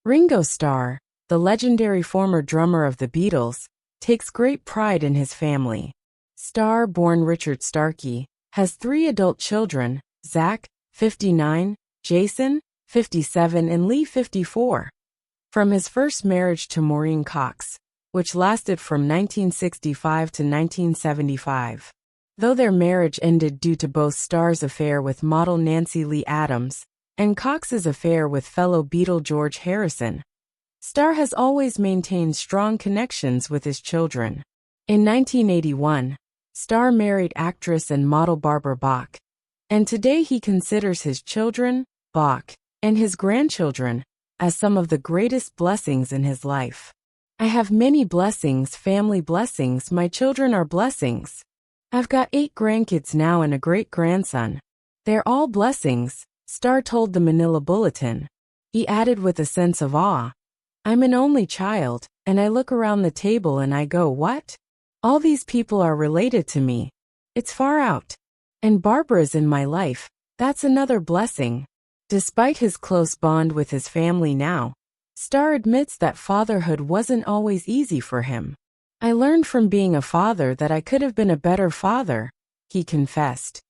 Ringo Starr, the legendary former drummer of the Beatles, takes great pride in his family. Starr, born Richard Starkey, has 3 adult children: Zack, 59, Jason, 57, and Lee, 54. From his first marriage to Maureen Cox, which lasted from 1965 to 1975. Though their marriage ended due to both Starr's affair with model Nancy Lee Adams and Cox's affair with fellow Beatle George Harrison, Starr has always maintained strong connections with his children. In 1981, Starr married actress and model Barbara Bach, and today he considers his children, Bach, and his grandchildren as some of the greatest blessings in his life. "I have many blessings, family blessings, my children are blessings. I've got 8 grandkids now and a great-grandson. They're all blessings," Starr told the Manila Bulletin. He added with a sense of awe, "I'm an only child, and I look around the table and I go, what? All these people are related to me. It's far out. And Barbara's in my life. That's another blessing." Despite his close bond with his family now, Starr admits that fatherhood wasn't always easy for him. "I learned from being a father that I could have been a better father," he confessed,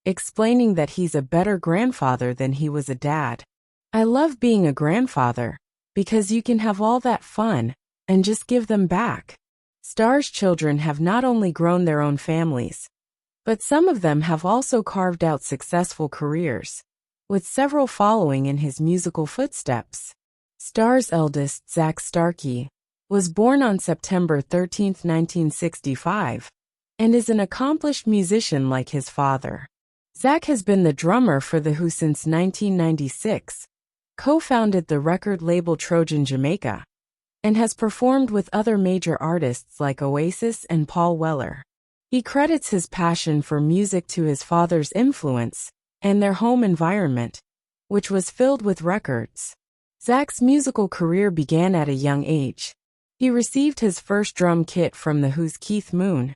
explaining that he's a better grandfather than he was a dad. "I love being a grandfather because you can have all that fun and just give them back." Starr's children have not only grown their own families, but some of them have also carved out successful careers, with several following in his musical footsteps. Starr's eldest, Zack Starkey, was born on September 13, 1965, and is an accomplished musician like his father. Zack has been the drummer for The Who since 1996, co-founded the record label Trojan Jamaica, and has performed with other major artists like Oasis and Paul Weller. He credits his passion for music to his father's influence and their home environment, which was filled with records. Zack's musical career began at a young age. He received his first drum kit from The Who's Keith Moon,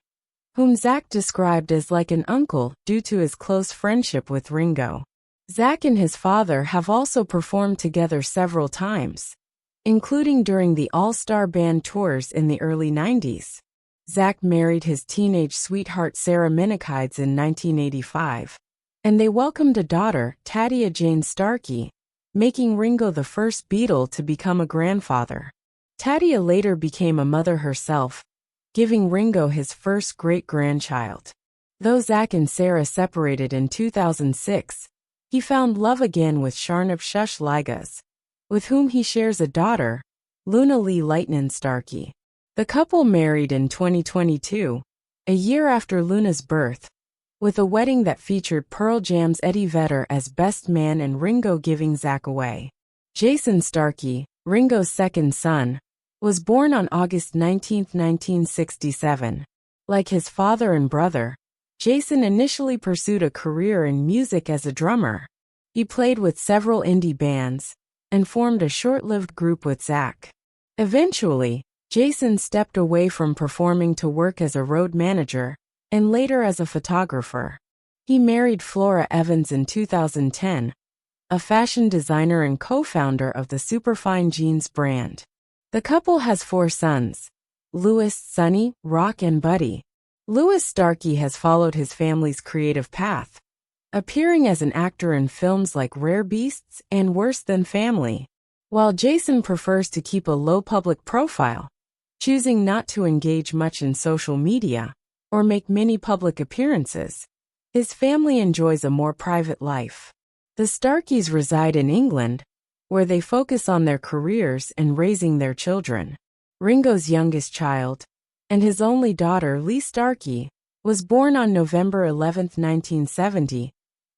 whom Zack described as like an uncle due to his close friendship with Ringo. Zack and his father have also performed together several times, including during the All-Star Band tours in the early 90s. Zack married his teenage sweetheart Sarah Minikides in 1985, and they welcomed a daughter, Tadia Jane Starkey, making Ringo the first Beatle to become a grandfather. Tadia later became a mother herself, giving Ringo his first great-grandchild. Though Zack and Sarah separated in 2006, he found love again with Sharnap Shush Ligas, with whom he shares a daughter, Luna Lee Lightnin Starkey. The couple married in 2022, a year after Luna's birth, with a wedding that featured Pearl Jam's Eddie Vedder as best man and Ringo giving Zack away. Jason Starkey, Ringo's second son, was born on August 19, 1967. Like his father and brother, Jason initially pursued a career in music as a drummer. He played with several indie bands and formed a short-lived group with Zack. Eventually, Jason stepped away from performing to work as a road manager and later as a photographer. He married Flora Evans in 2010, a fashion designer and co-founder of the Superfine Jeans brand. The couple has 4 sons: Louis, Sonny, Rock, and Buddy. Louis Starkey has followed his family's creative path, appearing as an actor in films like Rare Beasts and Worse Than Family, while Jason prefers to keep a low public profile, choosing not to engage much in social media or make many public appearances. His family enjoys a more private life. The Starkeys reside in England, where they focus on their careers and raising their children. Ringo's youngest child, and his only daughter, Lee Starkey, was born on November 11, 1970,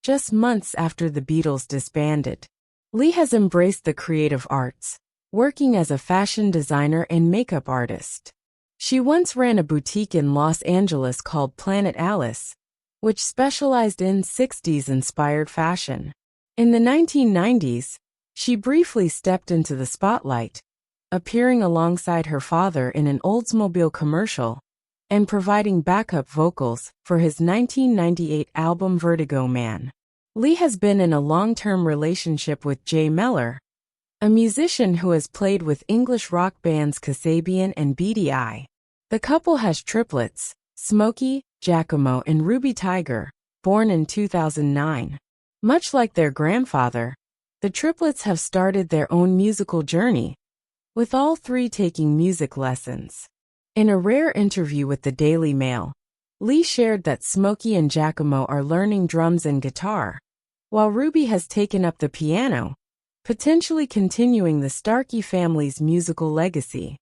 just months after the Beatles disbanded. Lee has embraced the creative arts, working as a fashion designer and makeup artist. She once ran a boutique in Los Angeles called Planet Alice, which specialized in 60s-inspired fashion. In the 1990s, she briefly stepped into the spotlight, appearing alongside her father in an Oldsmobile commercial and providing backup vocals for his 1998 album Vertigo Man. Lee has been in a long-term relationship with Jay Mellor, a musician who has played with English rock bands Kasabian and Beady Eye. The couple has triplets, Smokey, Giacomo, and Ruby Tiger, born in 2009. Much like their grandfather, the triplets have started their own musical journey, with all three taking music lessons. In a rare interview with the Daily Mail, Lee shared that Smokey and Giacomo are learning drums and guitar, while Ruby has taken up the piano, potentially continuing the Starkey family's musical legacy.